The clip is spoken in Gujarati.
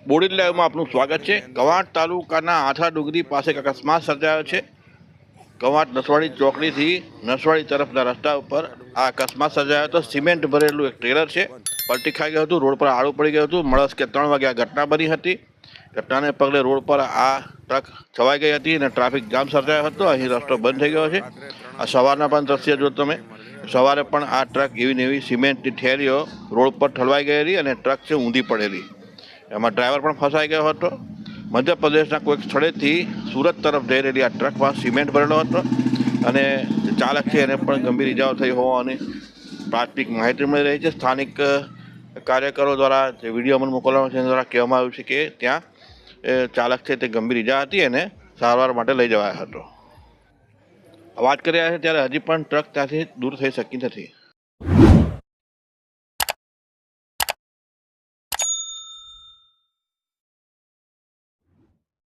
બોડી લાઈવમાં આપનું સ્વાગત છે। કવાંટ તાલુકાના આથા ડુંગરી પાસે એક અકસ્માત સર્જાયો છે। કવાંટ નસવાડી ચોકડીથી નસવાડી તરફના રસ્તા ઉપર આ અકસ્માત સર્જાયો હતો। સિમેન્ટ ભરેલું એક ટ્રેલર છે, પલટી ખાઈ ગયું હતું, રોડ પર આડું પડી ગયું હતું। મળસ્કે 3 વાગે આ ઘટના બની હતી। ઘટનાને પગલે રોડ પર આ ટ્રક છવાઈ ગઈ હતી અને ટ્રાફિક જામ સર્જાયો હતો। અહીં રસ્તો બંધ થઈ ગયો છે। આ સવારના પણ દ્રશ્ય જો તમે, સવારે પણ આ ટ્રક એવી ને એવી સિમેન્ટની થેલીઓ રોડ પર ઠલવાઈ ગયેલી અને ટ્રક છે ઊંધી પડેલી। એમાં ડ્રાઈવર પણ ફસાઈ ગયો હતો। મધ્યપ્રદેશના કોઈક સ્થળેથી સુરત તરફ જઈ રહેલી આ ટ્રકમાં સિમેન્ટ ભરેલો હતો અને ચાલક છે એને પણ ગંભીર ઇજાઓ થઈ હોવાની પ્રાથમિક માહિતી મળી રહી છે। સ્થાનિક કાર્યકરો દ્વારા જે વિડીયો અમને મોકલવામાં છે એના દ્વારા કહેવામાં આવ્યું છે કે ત્યાં ચાલક છે તે ગંભીર ઇજા હતી એને સારવાર માટે લઈ જવાયો હતો। વાત કરી રહ્યા છે ત્યારે હજી પણ ટ્રક ત્યાંથી દૂર થઈ શકી નથી।